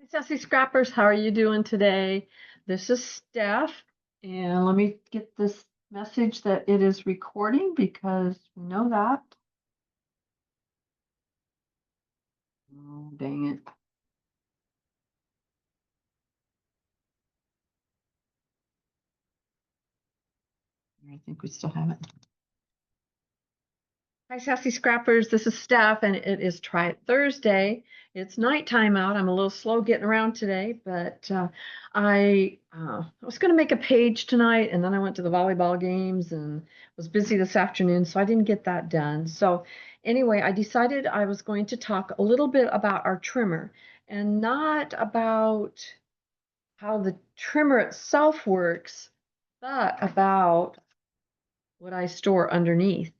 Sassy Scrappers, how are you doing today? This is Steph, and let me get this message that it is recording because we know that. Oh, dang it. I think we still have it. Hi, Sassy Scrappers. This is Steph, and it is Try It Thursday. It's nighttime out. I'm a little slow getting around today, but I was going to make a page tonight, and then I went to the volleyball games and was busy this afternoon, so I didn't get that done. So anyway, I decided I was going to talk a little bit about our trimmer and not about how the trimmer itself works, but about what I store underneath.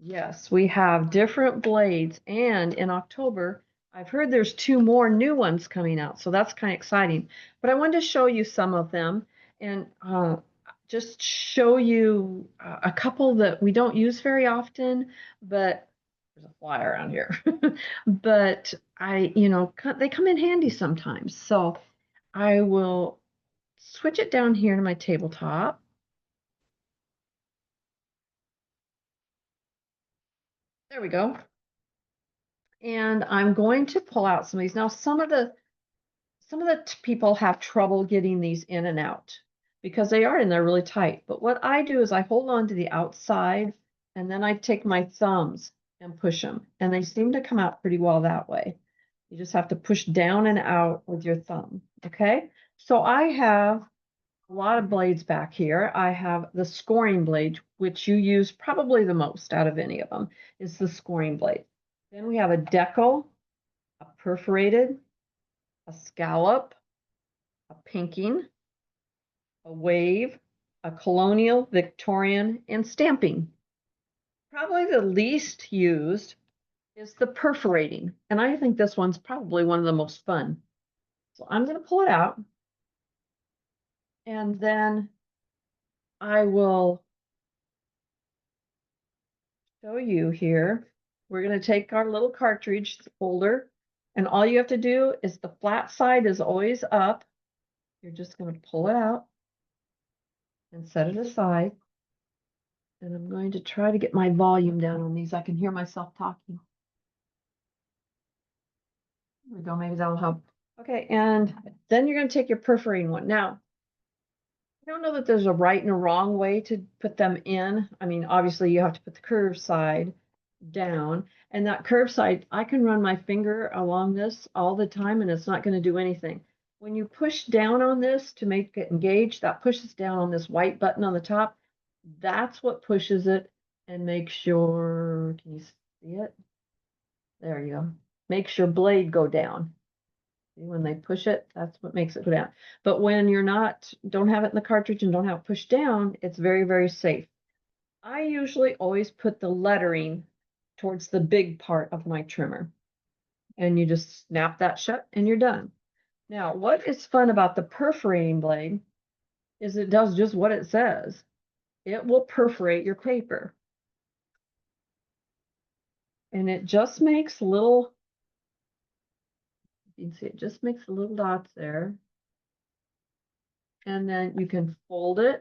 Yes, we have different blades, and in October, I've heard there's two more new ones coming out, so that's kind of exciting. But I wanted to show you some of them and just show you a couple that we don't use very often, but there's a fly around here. But they come in handy sometimes. So I will switch it down here to my tabletop. There we go. And I'm going to pull out some of these. Now, some of the people have trouble getting these in and out because they are in there really tight. But what I do is I hold on to the outside and then I take my thumbs and push them. And they seem to come out pretty well that way. You just have to push down and out with your thumb. Okay. So I have a lot of blades back here. I have the scoring blade, which you use probably the most out of any of them, is the scoring blade. Then we have a decal, a perforated, a scallop, a pinking, a wave, a colonial, Victorian, and stamping. Probably the least used is the perforating, and I think this one's probably one of the most fun. So I'm going to pull it out, and then I will show you here. We're going to take our little cartridge holder, and all you have to do is the flat side is always up. You're just going to pull it out and set it aside. And I'm going to try to get my volume down on these. I can hear myself talking. There we go. Maybe that'll help. Okay, and then you're going to take your perforating one. Now, I don't know that there's a right and a wrong way to put them in. I mean, obviously you have to put the curved side down, and that curved side, I can run my finger along this all the time and it's not going to do anything. When you push down on this to make it engage, that pushes down on this white button on the top. That's what pushes it and makes your, can you see it? There you go. Makes your blade go down. See, when they push it, that's what makes it go down. But when you're not, don't have it in the cartridge and don't have it pushed down, it's very, very safe. I usually always put the lettering towards the big part of my trimmer. And you just snap that shut and you're done. Now, what is fun about the perforating blade is it does just what it says. It will perforate your paper. And it just makes little, you can see it just makes little dots there. And then you can fold it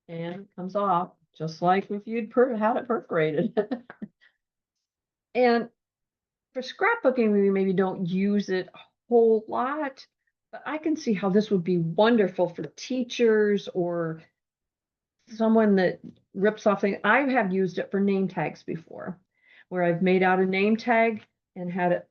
and it comes off just like if you'd had it perforated. And for scrapbooking, we maybe don't use it a whole lot, but I can see how this would be wonderful for teachers or someone that rips off things. I have used it for name tags before, where I've made out a name tag and had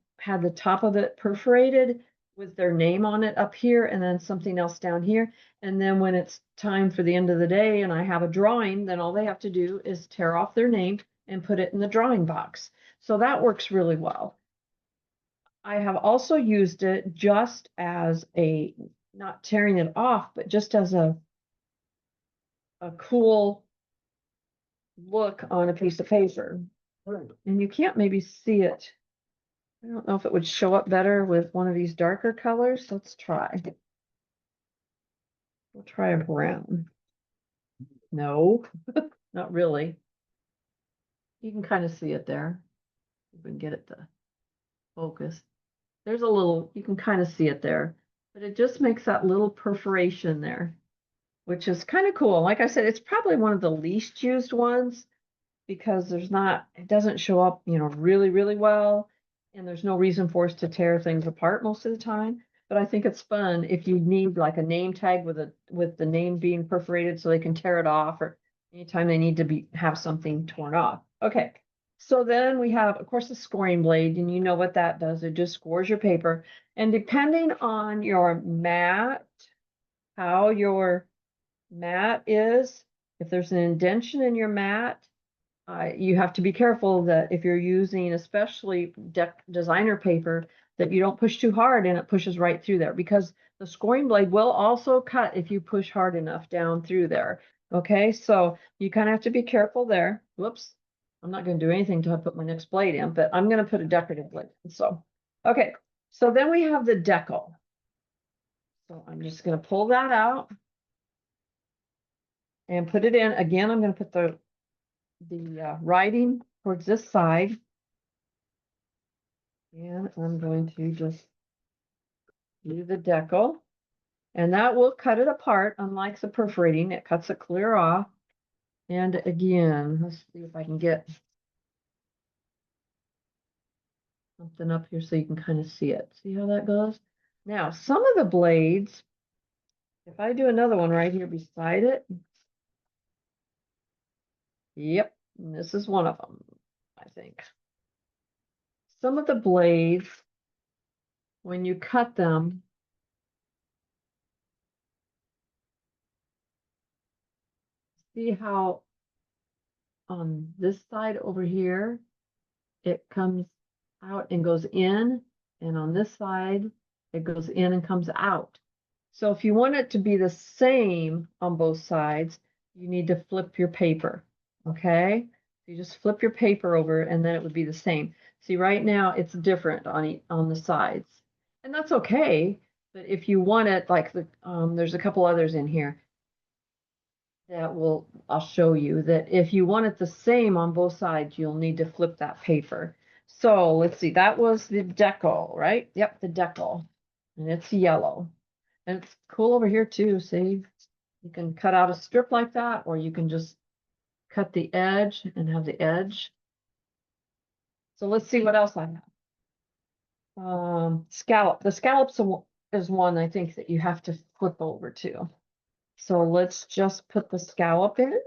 the top of it perforated with their name on it up here and then something else down here. And then when it's time for the end of the day and I have a drawing, then all they have to do is tear off their name and put it in the drawing box. So that works really well. I have also used it just as a, not tearing it off, but just as a cool look on a piece of paper. And you can't maybe see it. I don't know if it would show up better with one of these darker colors. Let's try. We'll try a brown. No, not really. You can kind of see it there. You can get it to. focus. There's a little, you can kind of see it there, but it just makes that little perforation there, which is kind of cool. Like I said, it's probably one of the least used ones because it doesn't show up, really, really well. And there's no reason for us to tear things apart most of the time. But I think it's fun if you need like a name tag with the name being perforated so they can tear it off, or anytime they need to have something torn off. Okay. So then we have, of course, the scoring blade, and you know what that does. It just scores your paper. And depending on your mat, how your mat is, if there's an indention in your mat, you have to be careful that if you're using especially designer paper, that you don't push too hard and it pushes right through there, because the scoring blade will also cut if you push hard enough down through there. Okay, so you kind of have to be careful there. Whoops, I'm not going to do anything until I put my next blade in, but I'm going to put a decorative blade in. So, okay, so then we have the decal. So I'm just going to pull that out and put it in. Again, I'm going to put the writing towards this side. And I'm going to just do the decal. And that will cut it apart, unlike the perforating. It cuts it clear off. And again, let's see if I can get something up here so you can kind of see it. See how that goes? Now, some of the blades, if I do another one right here beside it, yep, this is one of them, I think. Some of the blades, when you cut them, see how on this side over here, it comes out and goes in, and on this side, it goes in and comes out. So if you want it to be the same on both sides, you need to flip your paper, okay? You just flip your paper over and then it would be the same. See, right now it's different on the sides, and that's okay. But if you want it like there's a couple others in here that I'll show you that if you want it the same on both sides, you'll need to flip that paper. So let's see, that was the decal, right? Yep, the decal, and it's yellow. And it's cool over here too, see? You can cut out a strip like that, or you can just cut the edge and have the edge. So let's see what else I have. Scallop. The scallops is one I think that you have to flip over to. So let's just put the scallop in.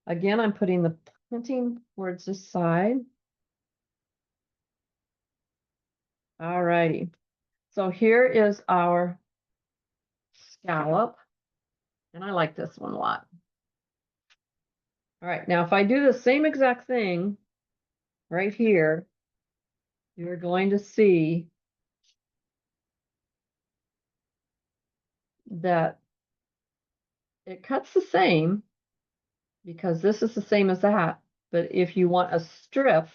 Again, I'm putting the printing towards this side. All righty. So here is our scallop, and I like this one a lot. All right, now if I do the same exact thing right here, you're going to see that it cuts the same because this is the same as that. But if you want a strip,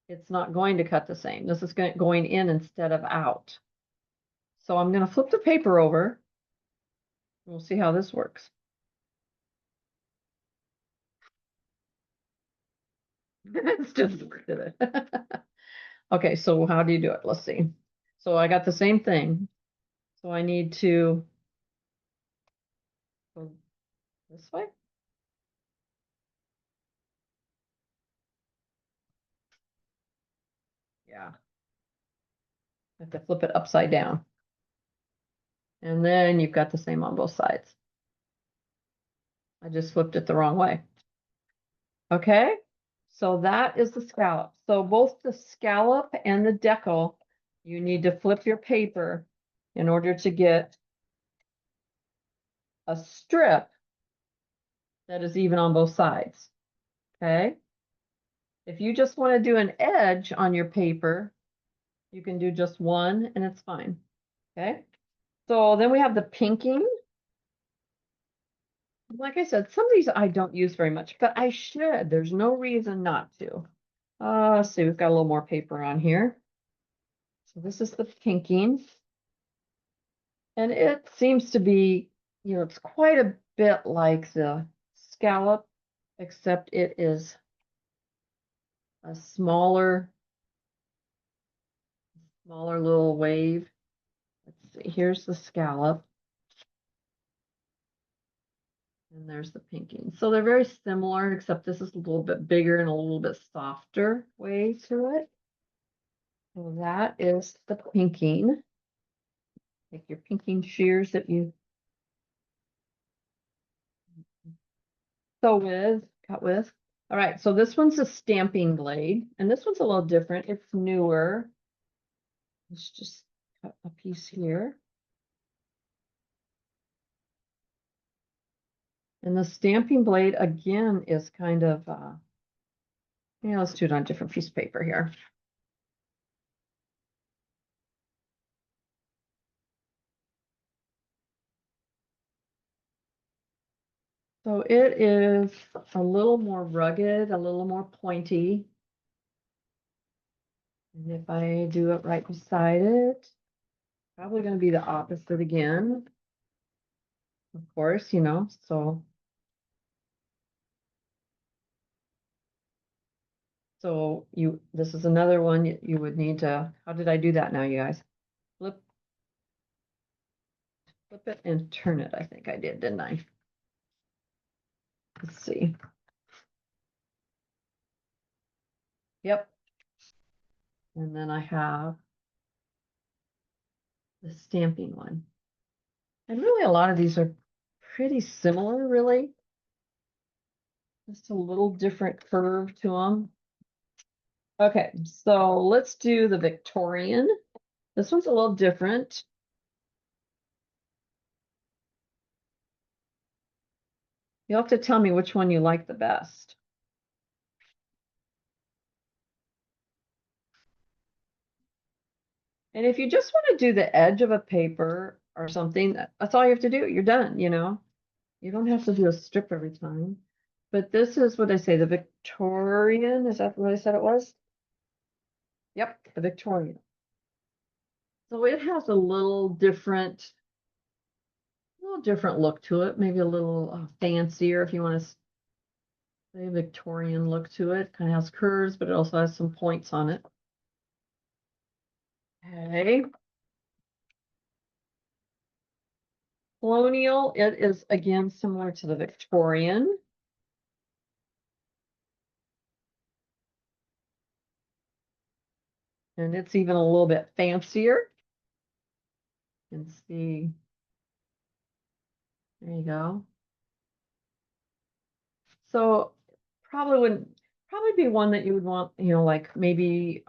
it's not going to cut the same. This is going in instead of out. So I'm going to flip the paper over. We'll see how this works. It's just did it. Okay, so how do you do it? Let's see. So I got the same thing. So I need to go this way. Yeah. I have to flip it upside down. And then you've got the same on both sides. I just flipped it the wrong way. Okay, so that is the scallop. So both the scallop and the decal, you need to flip your paper in order to get a strip that is even on both sides. Okay, if you just want to do an edge on your paper, you can do just one and it's fine. Okay, so then we have the pinking. Like I said, some of these I don't use very much, but I should. There's no reason not to. Let's see, we've got a little more paper on here. So this is the pinking. And it seems to be, it's quite a bit like the scallop, except it is a smaller smaller little wave. Let's see, here's the scallop. And there's the pinking. So they're very similar, except this is a little bit bigger and a little bit softer way to it. So that is the pinking. Take your pinking shears that you cut with. All right, so this one's a stamping blade, and this one's a little different. It's newer. Let's just cut a piece here. And the stamping blade, again, is kind of, yeah, let's do it on a different piece of paper here. So it is a little more rugged, a little more pointy. And if I do it right beside it, probably going to be the opposite again. Of course, you know, so this is another one you would need to, how did I do that now, you guys? Flip it and turn it. I think I did, didn't I? Let's see. Yep. And then I have the stamping one. And really, a lot of these are pretty similar, really. Just a little different curve to them. Okay, so let's do the Victorian. This one's a little different. You'll have to tell me which one you like the best. And if you just want to do the edge of a paper or something, that's all you have to do. You're done, you know. You don't have to do a strip every time. But this is what I say, the Victorian. Is that what I said it was? Yep, the Victorian. So it has a little different look to it, maybe a little fancier if you want to say Victorian look to it. Kind of has curves, but it also has some points on it. Okay. Colonial, it is again similar to the Victorian. And it's even a little bit fancier. You can see, there you go. So probably be one that you would want, you know, like maybe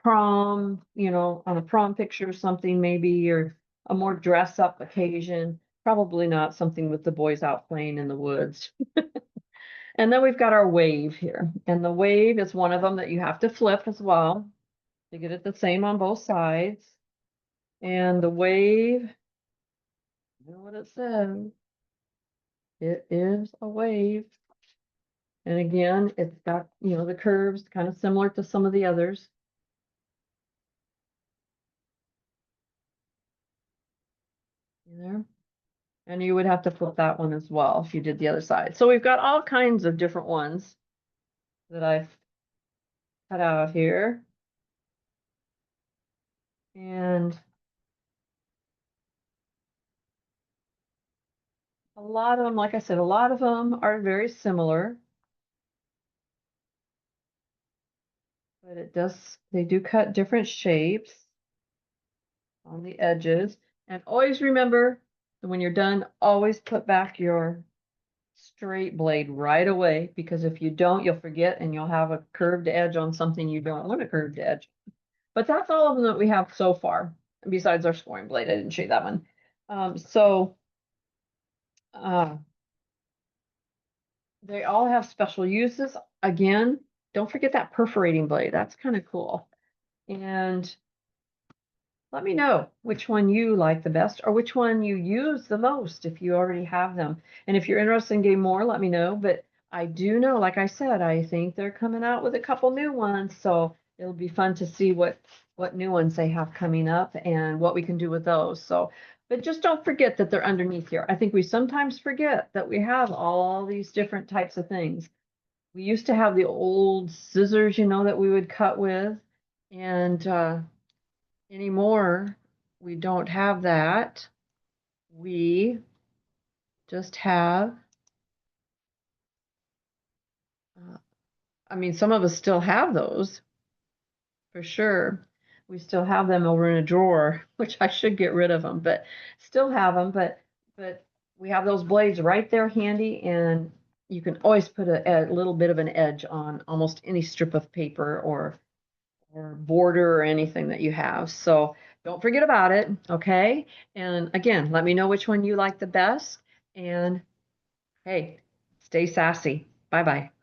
prom, you know, on a prom picture or something, maybe, or a more dress up occasion. Probably not something with the boys out playing in the woods. And then we've got our wave here. And the wave is one of them that you have to flip as well to get it the same on both sides. And the wave, you know what it says? It is a wave. And again, it's got, you know, the curves kind of similar to some of the others. There. And you would have to flip that one as well if you did the other side. So we've got all kinds of different ones that I've cut out here. And a lot of them, like I said, a lot of them are very similar. But they do cut different shapes on the edges. And always remember that when you're done, always put back your straight blade right away, because if you don't, you'll forget and you'll have a curved edge on something you don't want a curved edge. But that's all of them that we have so far, besides our scoring blade. I didn't show you that one. Uh, they all have special uses. Again, don't forget that perforating blade. That's kind of cool. And let me know which one you like the best or which one you use the most if you already have them. And if you're interested in getting more, let me know. But I do know, like I said, I think they're coming out with a couple new ones. So it'll be fun to see what new ones they have coming up and what we can do with those. So, but just don't forget that they're underneath here. I think we sometimes forget that we have all these different types of things. We used to have the old scissors, you know, that we would cut with. And Anymore, we don't have that. We just have, uh, I mean, some of us still have those for sure. We still have them over in a drawer, which I should get rid of them, but still have them. But we have those blades right there handy, and you can always put a little bit of an edge on almost any strip of paper or border or anything that you have. So don't forget about it, okay? And again, let me know which one you like the best. And hey, stay sassy. Bye bye.